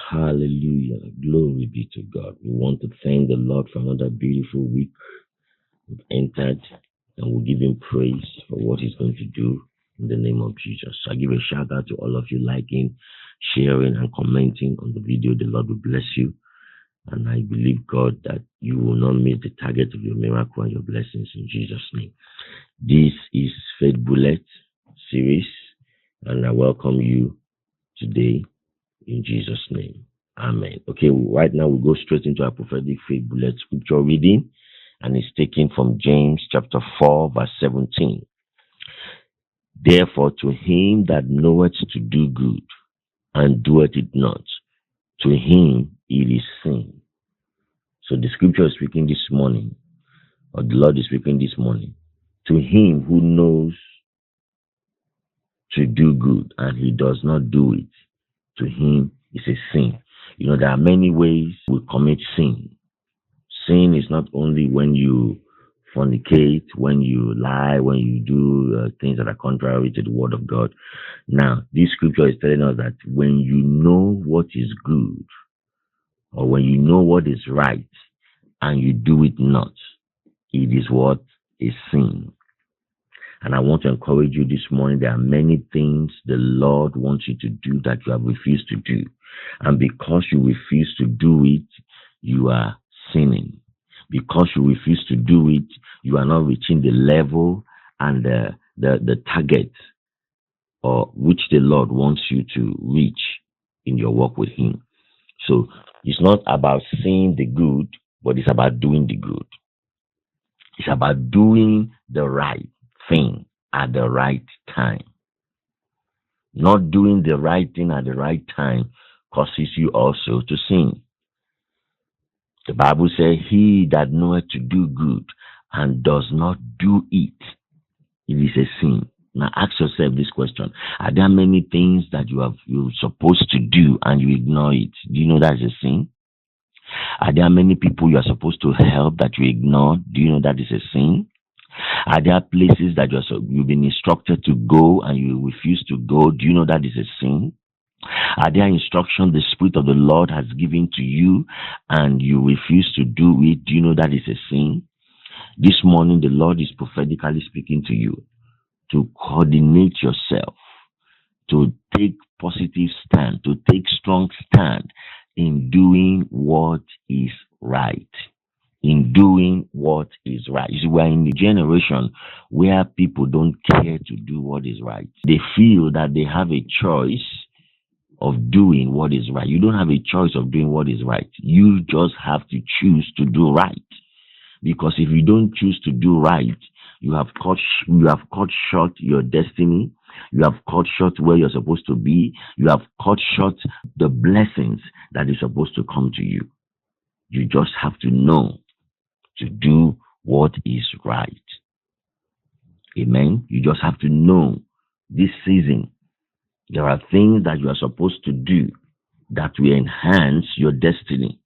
Hallelujah. Glory be to God. We want to thank the Lord for another beautiful week we've entered, and we'll give him praise for what he's going to do in the name of Jesus. I give a shout out to all of you liking, sharing, and commenting on the video. The Lord will bless you. And I believe, God, that you will not miss the target of your miracle and your blessings in Jesus' name. This is Faith Bullet series, and I welcome you today in Jesus' name. Amen. Okay, right now we'll go straight into our prophetic Faith Bullet scripture reading, and it's taken from James chapter 4, verse 17. Therefore, to him that knoweth to do good and doeth it not, to him it is sin. So the scripture is speaking this morning, or the Lord is speaking this morning, to him who knows to do good and he does not do it, to him is a sin. You know, there are many ways we commit sin. Sin is not only when you fornicate, when you lie, when you do things that are contrary to the word of God. Now, this scripture is telling us that when you know what is good, or when you know what is right, and you do it not, it is what is sin. And I want to encourage you this morning. There are many things the Lord wants you to do that you have refused to do. And because you refuse to do it, you are sinning. Because you refuse to do it, you are not reaching the level and the target or which the Lord wants you to reach in your walk with him. So it's not about seeing the good, but it's about doing the good. It's about doing the right thing at the right time. Not doing the right thing at the right time causes you also to sin. The Bible says, he that knoweth to do good and does not do it, it is a sin. Now ask yourself this question. Are there many things that you're supposed to do and you ignore it? Do you know that's a sin? Are there many people you are supposed to help that you ignore? Do you know that is a sin? Are there places that you've been instructed to go and you refuse to go? Do you know that is a sin? Are there instructions the Spirit of the Lord has given to you and you refuse to do it? Do you know that is a sin? This morning, the Lord is prophetically speaking to you to coordinate yourself, to take positive stand, to take strong stand in doing what is right. In doing what is right. You see, we're in a generation where people don't care to do what is right. They feel that they have a choice of doing what is right. You don't have a choice of doing what is right. You just have to choose to do right. Because if you don't choose to do right, you have cut short your destiny. You have cut short where you're supposed to be. You have cut short the blessings that is supposed to come to you. You just have to know to do what is right. Amen. You just have to know this season there are things that you are supposed to do that will enhance your destiny,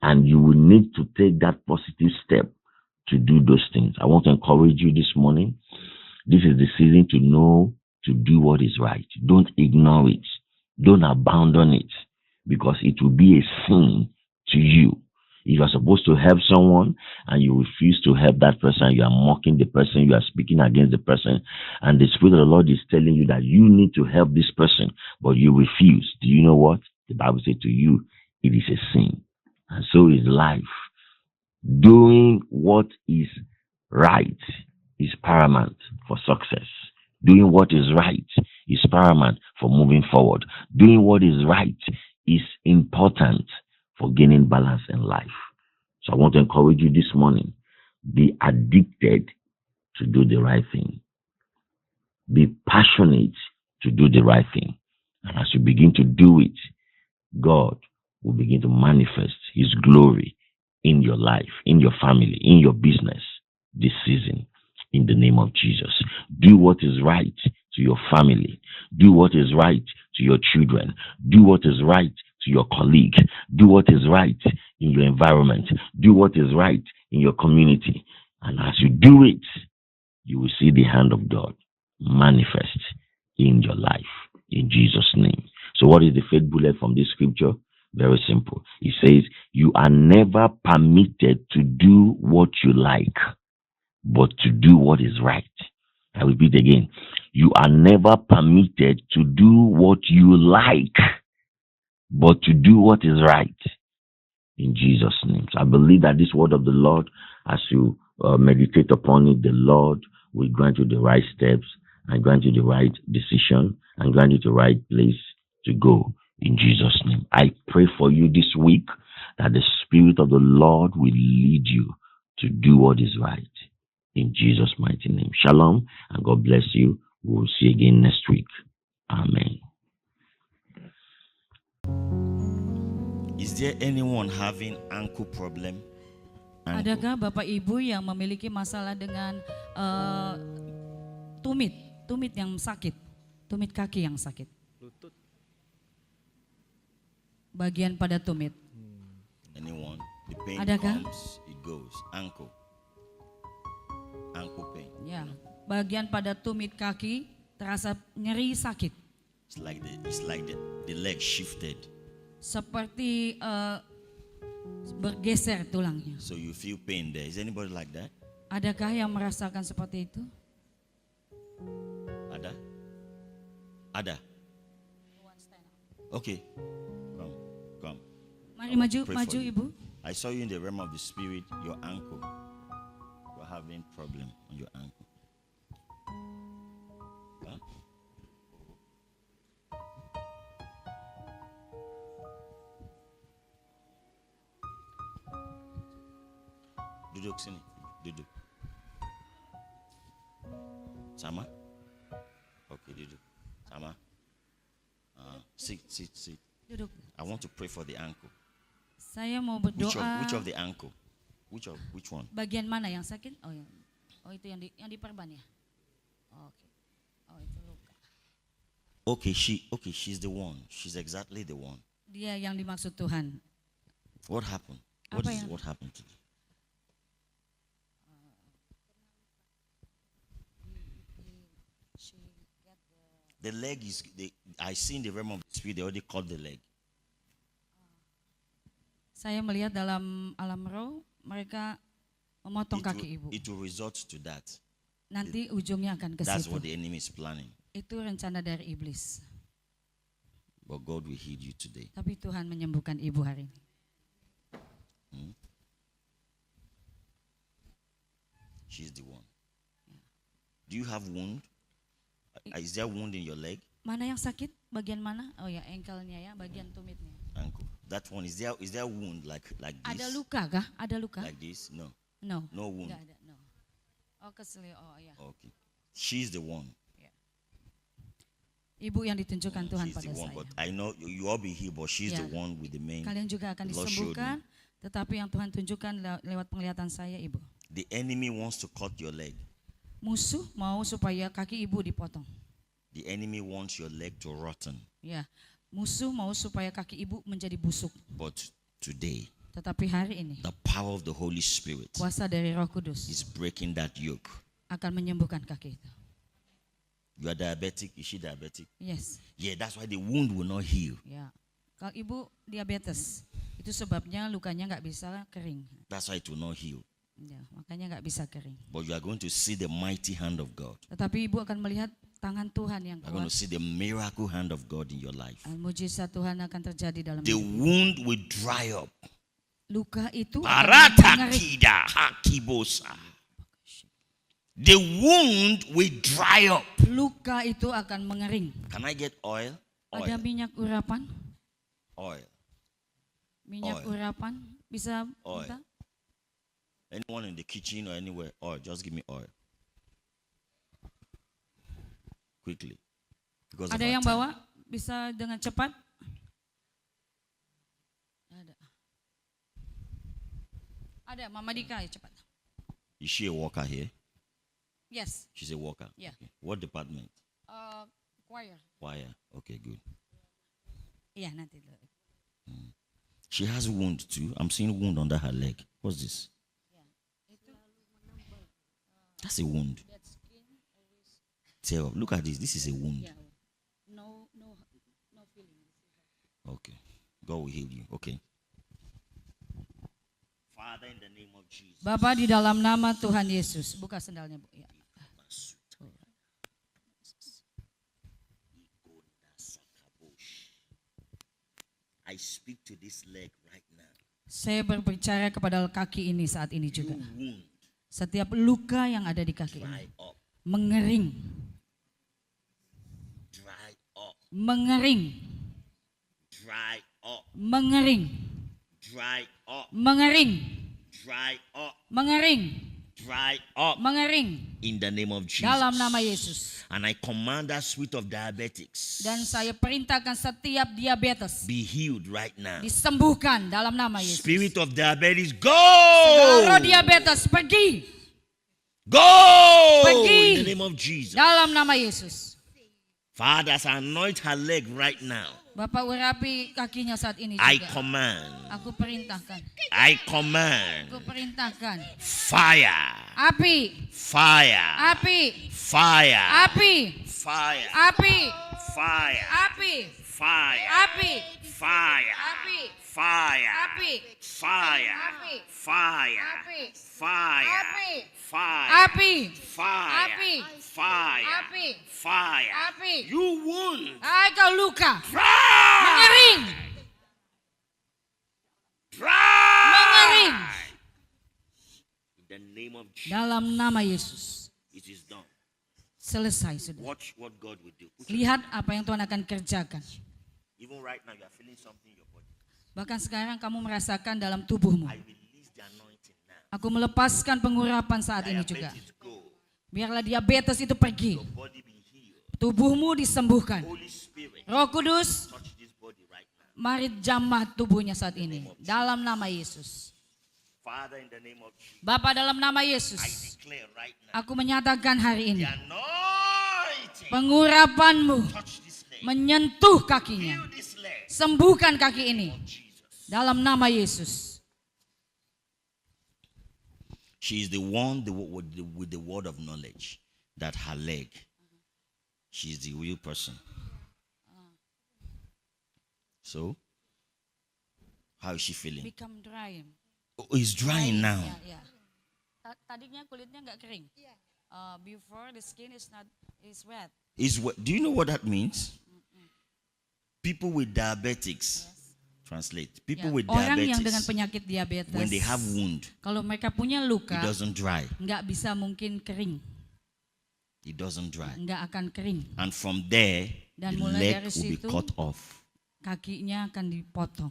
and you will need to take that positive step to do those things. I want to encourage you this morning. This is the season to know to do what is right. Don't ignore it. Don't abandon it, because it will be a sin to you. If you are supposed to help someone and you refuse to help that person, you are mocking the person, you are speaking against the person, and the Spirit of the Lord is telling you that you need to help this person, but you refuse. Do you know what? The Bible says to you, it is a sin. And so is life. Doing what is right is paramount for success. Doing what is right is paramount for moving forward. Doing what is right is important for gaining balance in life. So I want to encourage you this morning. Be addicted to do the right thing. Be passionate to do the right thing. And as you begin to do it, God will begin to manifest his glory in your life, in your family, in your business this season. In the name of Jesus. Do what is right to your family. Do what is right to your children. Do what is right to your colleague. Do what is right in your environment. Do what is right in your community. And as you do it, you will see the hand of God manifest in your life. In Jesus' name. So what is the faith bullet from this scripture? Very simple. He says, you are never permitted to do what you like, but to do what is right. I repeat again. You are never permitted to do what you like, but to do what is right. In Jesus' name. So I believe that this word of the Lord, as you meditate upon it, the Lord will grant you the right steps and grant you the right decision and grant you the right place to go. In Jesus' name. I pray for you this week that the Spirit of the Lord will lead you to do what is right. In Jesus' mighty name. Shalom and God bless you. We will see you again next week. Amen. Is there anyone having ankle problem? Adakah Bapak Ibu yang memiliki masalah dengan tumit yang sakit, tumit kaki yang sakit? Lutut. Bagian pada tumit. Anyone? The pain Adakah? comes, it goes. Ankle pain. Ya, bagian pada tumit kaki terasa nyeri sakit. It's like the leg shifted. Seperti bergeser tulangnya. So you feel pain there. Is anybody like that? Adakah yang merasakan seperti itu? Ada? Okay. Come. Mari maju Pray for you. Ibu. I saw you in the realm of the spirit, your ankle. You're having problem on your ankle. Huh? Duduk sini, duduk. Sama? Okay, duduk. Sama? Sit. Duduk. I want to pray for the ankle. Saya mau berdoa. Which of the ankle? Which one? Bagian mana yang sakit? Oh itu yang diperban ya. Oke. Oh itu luka. Okay, she's the one. She's exactly the one. Dia yang dimaksud Tuhan. What happened? What happened to you? The leg is. I see in the realm of the spirit. They already cut the leg. Saya melihat dalam alam roh mereka memotong kaki ibu. It will result to that. Nanti ujungnya akan ke That's situ. what the enemy is planning. Itu rencana dari iblis. But God will heal you today. Tapi Tuhan menyembuhkan ibu hari ini. She's the one. Do you have wound? Is there wound in your leg? Mana yang sakit? Bagian mana? Oh ya, ankle-nya ya, bagian tumitnya. Ankle. That one, is there wound like this? Ada luka kah? Ada luka? Like this? No. No. No wound. Enggak ada, no. Oh, keseli. Oh ya. Okay. She's the one. Ibu yang ditunjukkan Tuhan She's pada the one. saya. But I know you all be healed, but she's the one with the main. Kalian juga akan the Lord showed disembuhkan, tetapi yang Tuhan tunjukkan lewat penglihatan saya, Ibu. The enemy wants to cut your leg. Musuh mau supaya kaki ibu dipotong. The enemy wants your leg to rotten. Ya, musuh mau supaya kaki ibu menjadi busuk. But today, Tetapi hari ini, the power of the Holy Spirit kuasa dari Roh Kudus is breaking that yoke. akan menyembuhkan kaki itu. You are diabetic. Is she diabetic? Yes. Yeah, that's why the wound will not heal. Ya, kalau ibu diabetes, itu sebabnya lukanya nggak bisa kering. That's why it will not heal. Ya, makanya nggak bisa kering. But you are going to see the mighty hand of God. Tetapi ibu akan melihat tangan Tuhan yang You are going to kuat. see the miracle hand of God in your life. Mujizat Tuhan akan terjadi dalam The hidup. wound will dry up. Luka itu akan Parata mengering. kida hakibosa. The wound will dry up. Luka itu akan mengering. Can I get oil? Ada minyak urapan? Oil. Minyak Oil. urapan bisa Oil. minta? Anyone in the kitchen or anywhere, oil. Just give me oil. Quickly. Because of Ada our yang time. bawa? Bisa dengan cepat? Ada. Ada, Mama Dika ya cepat. Is she a worker here? Yes. She's a worker. Yeah. Okay. What department? Choir. Choir. Okay, good. Iya nanti dulu. She has a wound too. I'm seeing wound under her leg. What's this? That's a wound. Tear up. Look at this. This is a wound. No feeling. Okay. God will heal you. Okay. Father, in the name of Jesus. Bapa, di dalam nama Tuhan Yesus. Buka sendalnya, Bu. Ya. I speak to this leg right now. Saya berbicara kepada kaki ini saat ini You juga. wound, Setiap luka yang ada di kaki dry ini up, mengering, dry up, mengering, dry up, mengering, dry up, mengering, dry up, mengering, dry up. mengering In the name of Jesus. dalam nama Yesus. And I command that spirit of diabetics Dan saya perintahkan setiap diabetes be healed right now. disembuhkan dalam nama Yesus. Spirit of diabetes, go! Roh diabetes pergi Go! Pergi. In the name of Jesus. dalam nama Yesus. Father, as I anoint her leg right now, Bapak urapi kakinya saat ini I juga. command, Aku perintahkan. I command Aku perintahkan. fire, Api, fire, api, fire, api, fire, api, fire, api, fire, api, fire, api, fire, api, fire, api, fire, api, fire, api, fire, api, fire, api, fire, api, fire. api. You wound, Kau luka, dry, mengering, dry. mengering. In the name of Jesus, Dalam nama Yesus. it is done. Selesai sudah. Watch what God will do. Put your- Lihat apa yang Tuhan akan kerjakan. Even right now, you are feeling something in your body. Bahkan sekarang kamu merasakan dalam tubuhmu. I release the anointing now. Aku melepaskan pengurapan saat ini juga. Diabetes go. Biarlah diabetes itu pergi. Your body be healed. Tubuhmu disembuhkan. Holy Spirit, Roh Kudus, touch this body right now. mari jamah tubuhnya saat ini. Dalam nama Yesus. Father, in the name of Jesus, Bapa, dalam nama I Yesus. declare right now, Aku menyatakan hari the ini. anointing Pengurapanmu touch this leg. menyentuh kakinya. Heal this leg. Sembuhkan kaki ini. Jesus. Dalam nama Yesus. She is the one with the word of knowledge that her leg. She is the real person. So, how is she feeling? Become dry. Oh, it's drying now. Ya, ya. Tadinya kulitnya nggak kering. Before the skin is wet. Do you know what that means? People with diabetics. Translate. People Ya, with orang yang dengan diabetes, penyakit diabetes, when they have wound, kalau mereka punya luka, it doesn't dry. nggak bisa mungkin kering, It doesn't dry. nggak akan kering. And from there, Dan the mulai leg dari will be situ, cut off. kakinya akan dipotong.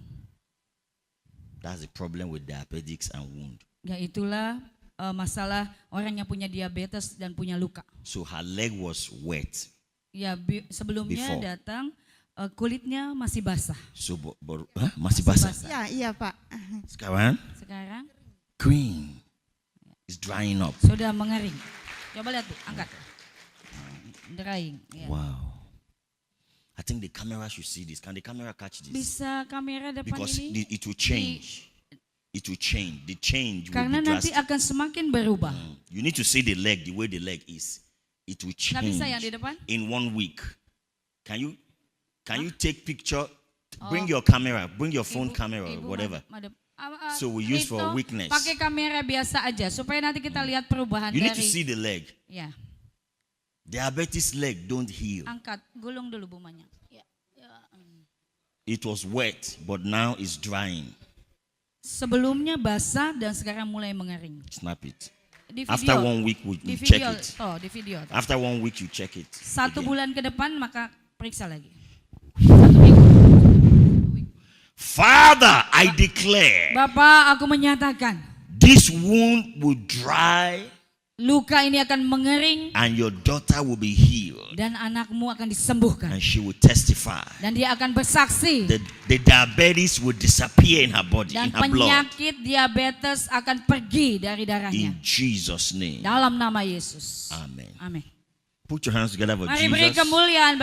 That's the problem with diabetics and wound. Ya itulah masalah orang yang punya diabetes dan punya luka. So her leg was wet. Ya sebelumnya Before. datang kulitnya masih basah. So, masih basah. Ya, iya Pak. Sekarang, Sekarang green. It's drying up. sudah mengering. Coba lihat tuh, angkat. Drying. Ya. Wow. I think the camera should see this. Can the camera catch this? Bisa kamera depan Because ini? it will change. It will change. The change will Karena be nanti drastic. akan semakin berubah. You need to see the leg, the way the leg is. It will Nggak change bisa yang di depan? in 1 week. Can you take picture? Bring Oh. your camera. Bring your phone Ibu- camera or Ibu whatever. madep. So we use for Rito, weakness. Pakai kamera biasa aja supaya nanti kita lihat perubahan You need to dari. see the leg. Ya, Diabetes leg don't heal. angkat, gulung dulu bumanya. Ya, ya. It was wet, but now it's drying. Sebelumnya basah dan sekarang mulai mengering. Snap it. Di After video, 1 week, we di check video, it. di video. After 1 week, you check it. 1 again. bulan ke depan maka periksa lagi. 1 minggu. Father, I declare Bapak, aku menyatakan this wound will dry luka ini akan mengering and your daughter will be healed dan anakmu akan disembuhkan and she will testify. dan dia akan bersaksi The diabetes will disappear in her body, dan in her blood. penyakit diabetes akan pergi dari darahnya. In Jesus' name. Dalam nama Yesus. Amen. Amin. Put your hands together for Mari beri Jesus. kemuliaan